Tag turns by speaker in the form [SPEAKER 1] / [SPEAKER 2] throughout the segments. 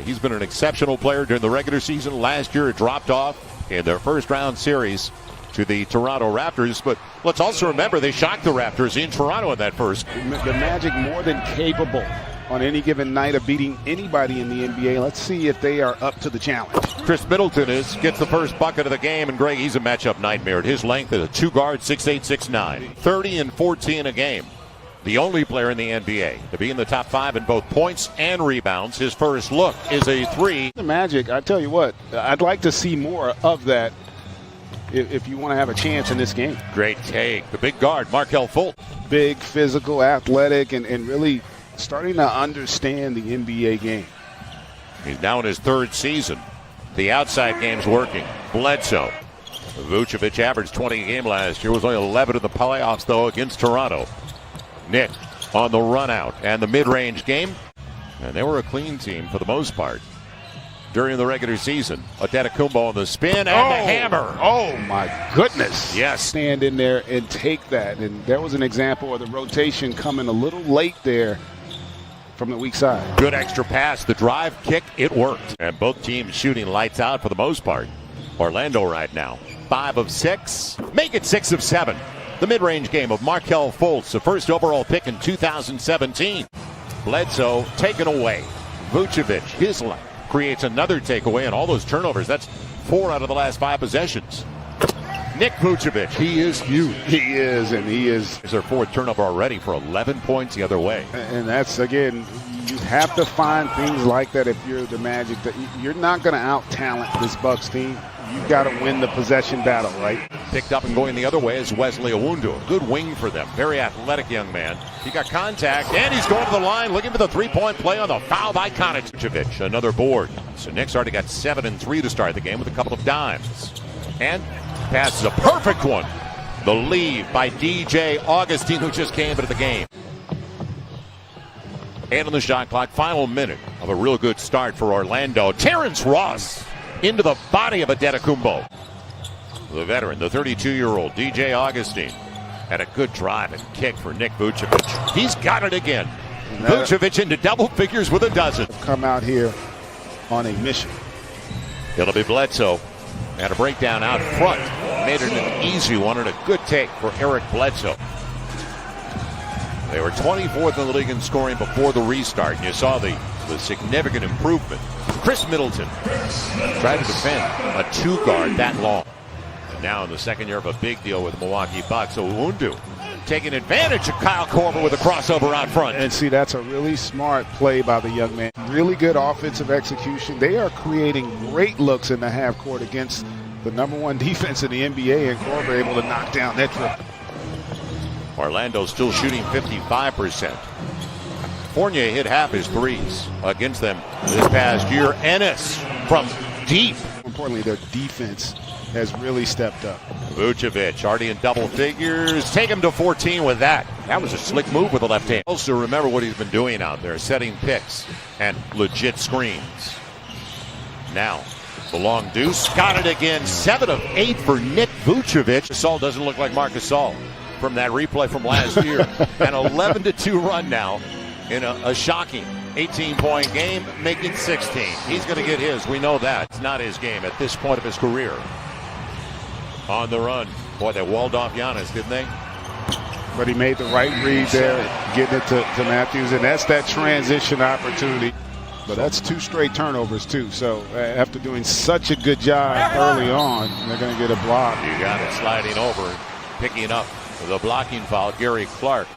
[SPEAKER 1] He's been an exceptional player during the regular season. Last year it dropped off in their first round series to the Toronto Raptors. But let's also remember they shocked the Raptors in Toronto in that first.
[SPEAKER 2] The Magic more than capable on any given night of beating anybody in the NBA. Let's see if they are up to the challenge.
[SPEAKER 1] Chris Middleton gets the first bucket of the game, and Greg, he's a matchup nightmare. At his length is a two-guard, 6'8", 6'9", 30 and 14 a game. The only player in the NBA to be in the top 5 in both points and rebounds. His first look is a 3.
[SPEAKER 2] The Magic, I tell you what, I'd like to see more of that if you want to have a chance in this game.
[SPEAKER 1] Great take. The big guard, Markelle Fultz.
[SPEAKER 2] Big, physical, athletic, and really starting to understand the NBA game.
[SPEAKER 1] He's now in his 3rd season. The outside game's working. Bledsoe. Vucevic averaged 20 a game last year. Was only 11 in the playoffs, though, against Toronto. Nick on the run out and the mid-range game. And they were a clean team for the most part during the regular season. Antetokounmpo on the spin and the hammer.
[SPEAKER 2] Oh, my goodness.
[SPEAKER 1] Yes.
[SPEAKER 2] Stand in there and take that. And there was an example of the rotation coming a little late there from the weak side.
[SPEAKER 1] Good extra pass. The drive kick, it worked. And both teams shooting lights out for the most part. Orlando right now, 5 of 6. Make it 6 of 7. The mid-range game of Markelle Fultz, the first overall pick in 2017. Bledsoe taken away. Vucevic, his line, creates another takeaway, and all those turnovers. That's 4 out of the last 5 possessions. Nick Vucevic, he is huge.
[SPEAKER 2] He is, and he is.
[SPEAKER 1] It's their 4th turnover already for 11 points the other way.
[SPEAKER 2] And that's, again, you have to find things like that if you're the Magic. That you're not going to out-talent this Bucks team. You've got to win the possession battle, right?
[SPEAKER 1] Picked up and going the other way is Wesley Iwundu. A good wing for them. Very athletic young man. He got contact, and he's going to the line, looking for the three-point play on the foul by Konatovic. Another board. So Nick's already got 7 and 3 to start the game with a couple of dimes. And passes a perfect one. The lead by DJ Augustin, who just came into the game. And on the shot clock, final minute of a real good start for Orlando. Terrence Ross into the body of Antetokounmpo. The veteran, the 32-year-old DJ Augustin, had a good drive and kick for Nick Vucevic. He's got it again. Vucevic into double figures with a dozen.
[SPEAKER 2] Come out here on a mission.
[SPEAKER 1] It'll be Bledsoe. And a breakdown out front. Made it an easy one and a good take for Eric Bledsoe. They were 24th in the league in scoring before the restart. And you saw the significant improvement. Chris Middleton tried to defend a 2-guard that long. And now in the 2nd year of a big deal with the Milwaukee Bucks, Iwundu taking advantage of Kyle Korver with a crossover out front.
[SPEAKER 2] And see, that's a really smart play by the young man. Really good offensive execution. They are creating great looks in the half court against the #1 defense in the NBA, and Korver able to knock down that triple.
[SPEAKER 1] Orlando still shooting 55%. Fournier hit half his threes against them this past year. Ennis from deep.
[SPEAKER 2] More importantly, their defense has really stepped up.
[SPEAKER 1] Vucevic already in double figures. Take him to 14 with that. That was a slick move with the left hand. Also remember what he's been doing out there, setting picks and legit screens. Now, the long deuce. Got it again. 7 of 8 for Nick Vucevic. Gasol doesn't look like Marc Gasol from that replay from last year. An 11-2 run now in a shocking 18-point game, making 16. He's going to get his. We know that. It's not his game at this point of his career. On the run. Boy, they walled off Giannis, didn't they?
[SPEAKER 2] But he made the right read there, getting it to Matthews, and that's that transition opportunity. But that's 2 straight turnovers, too. So after doing such a good job early on, they're going to get a block.
[SPEAKER 1] You got it sliding over, picking up the blocking foul, Gary Clark.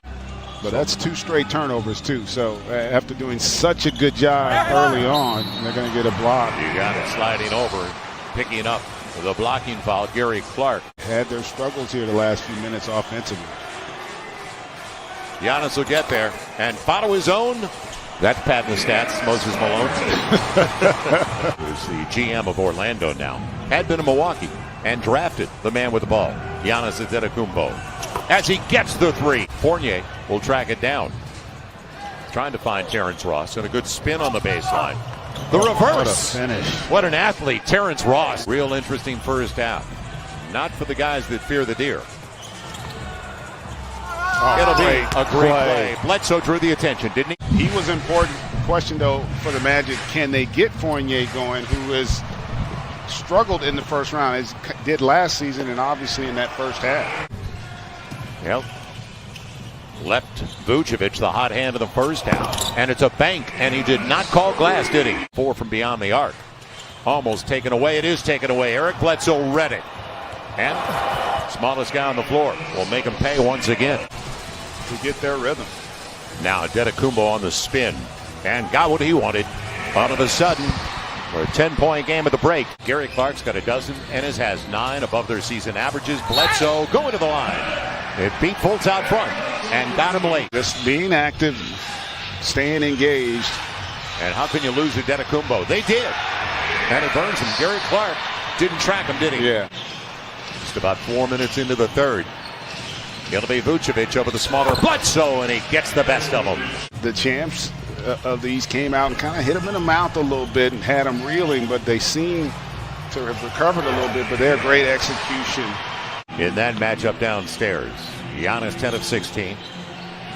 [SPEAKER 2] But that's 2 straight turnovers, too. So after doing such a good job early on, they're going to get a block.
[SPEAKER 1] You got it sliding over, picking up the blocking foul, Gary Clark.
[SPEAKER 2] Had their struggles here the last few minutes offensively.
[SPEAKER 1] Giannis will get there and follow his own. That's padding the stats, Moses Malone. Who's the GM of Orlando now. Had been in Milwaukee and drafted the man with the ball, Giannis Antetokounmpo. As he gets the 3, Fournier will track it down. Trying to find Terrence Ross, and a good spin on the baseline. The reverse.
[SPEAKER 2] What a finish.
[SPEAKER 1] What an athlete, Terrence Ross. Real interesting first half. Not for the guys that fear the deer. It'll be a great play. Bledsoe drew the attention, didn't he?
[SPEAKER 2] He was important question, though, for the Magic, can they get Fournier going, who has struggled in the first round, as did last season and obviously in that first half?
[SPEAKER 1] Yep. Left Vucevic the hot hand of the first half. And it's a bank, and he did not call glass, did he? 4 from beyond the arc. Almost taken away. It is taken away. Eric Bledsoe read it. And smallest guy on the floor will make him pay once again.
[SPEAKER 2] To get their rhythm.
[SPEAKER 1] Now Antetokounmpo on the spin. And got what he wanted. All of a sudden, for a 10-point game at the break. Gary Clark's got a dozen. Ennis has 9 above their season averages. Bledsoe going to the line. It beat Fultz out front and got him late.
[SPEAKER 2] Just being active, staying engaged.
[SPEAKER 1] And how can you lose Antetokounmpo? They did. And it burns him. Gary Clark didn't track him, did he?
[SPEAKER 2] Yeah.
[SPEAKER 1] Just about 4 minutes into the third. It'll be Vucevic over the smaller Bledsoe, and he gets the best of them.
[SPEAKER 2] The champs of these came out and kind of hit him in the mouth a little bit and had him reeling, but they seem to have recovered a little bit, but they're great execution.
[SPEAKER 1] In that matchup downstairs, Giannis 10 of 16.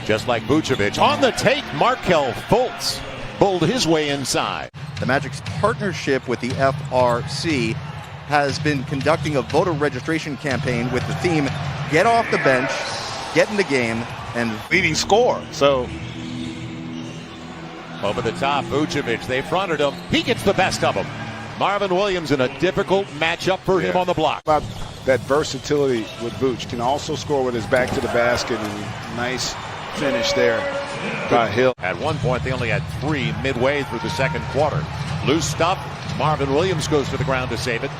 [SPEAKER 1] Just like Vucevic. On the take, Markelle Fultz pulled his way inside.
[SPEAKER 3] The Magic's partnership with the FRC has been conducting a voter registration campaign with the theme, get off the bench, get in the game, and
[SPEAKER 2] leading scorer. So
[SPEAKER 1] over the top, Vucevic, they fronted him. He gets the best of them. Marvin Williams in a difficult matchup for him on the block.
[SPEAKER 2] About that versatility with Vooch, can also score with his back to the basket, and nice finish there by Hill.
[SPEAKER 1] At one point, they only had 3 midway through the second quarter. Loose stuff. Marvin Williams goes to the ground to save it.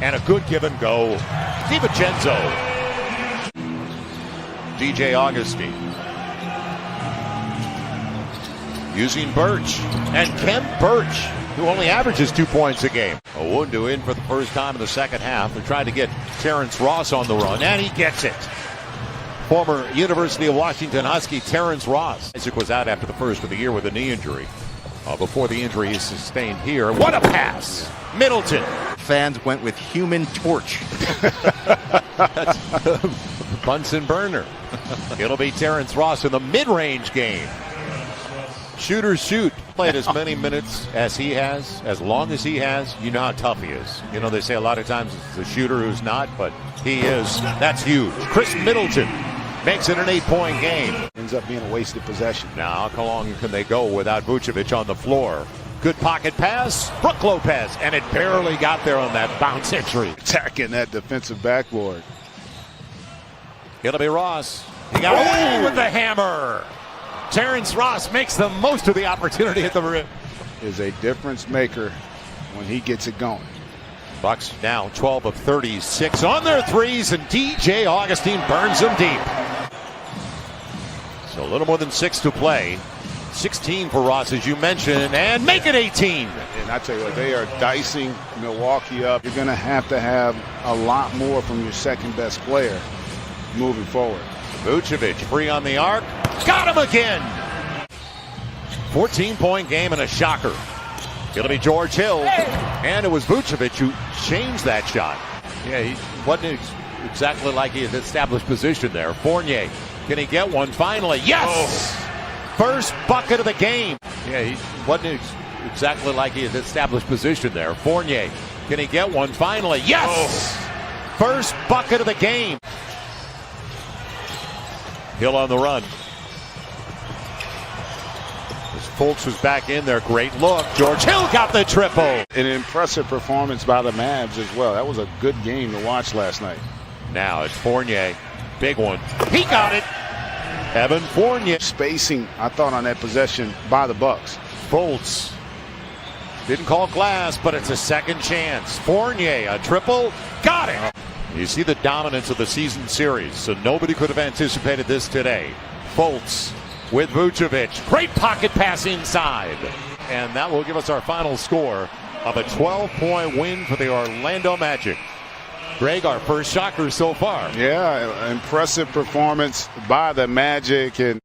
[SPEAKER 1] And a good give and go. DiVincenzo. DJ Augustine. Using Birch. And Kent Birch, who only averages 2 points a game. Owundu in for the first time in the second half. They're trying to get Terrence Ross on the run, and he gets it. Former University of Washington Husky Terrence Ross. Isaac was out after the first of the year with a knee injury. Before the injury he sustained here. What a pass! Middleton.
[SPEAKER 3] fans went with Human Torch.
[SPEAKER 1] Bunsen burner. It'll be Terrence Ross in the mid-range game. Shooters shoot. Played as many minutes as he has, as long as he has. You know how tough he is. You know, they say a lot of times it's the shooter who's not, but he is. That's huge. Chris Middleton makes it an 8-point game.
[SPEAKER 2] Ends up being a wasted possession.
[SPEAKER 1] Now, how long can they go without Vucevic on the floor? Good pocket pass. Brook Lopez, and it barely got there on that bounce entry.
[SPEAKER 2] Attacking that defensive backboard.
[SPEAKER 1] It'll be Ross. He got away with the hammer. Terrence Ross makes the most of the opportunity at the rim.
[SPEAKER 2] Is a difference maker when he gets it going.
[SPEAKER 1] Bucks now 12 of 36 on their threes, and DJ Augustine burns them deep. So a little more than 6 to play. 16 for Ross, as you mentioned, and make it 18.
[SPEAKER 2] And I tell you what, they are dicing Milwaukee up. You're going to have a lot more from your second best player moving forward.
[SPEAKER 1] Vucevic free on the arc. Got him again. 14-point game and a shocker. It'll be George Hill. And it was Vucevic who changed that shot. Yeah, he wasn't exactly like he had established position there. Fournier, can he get one finally? Yes! First bucket of the game. Yeah, he wasn't exactly like he had established position there. Fournier, can he get one finally? Yes! First bucket of the game. Hill on the run. As Fultz was back in there, great look. George Hill got the triple.
[SPEAKER 2] An impressive performance by the Mavs as well. That was a good game to watch last night.
[SPEAKER 1] Now it's Fournier. Big one. He got it. Evan Fournier.
[SPEAKER 2] Spacing, I thought, on that possession by the Bucks.
[SPEAKER 1] Fultz didn't call glass, but it's a second chance. Fournier, a triple. Got it. You see the dominance of the season series, so nobody could have anticipated this today. Fultz with Vucevic. Great pocket pass inside. And that will give us our final score of a 12-point win for the Orlando Magic. Greg, our first shocker so far.
[SPEAKER 2] Yeah, impressive performance by the Magic. And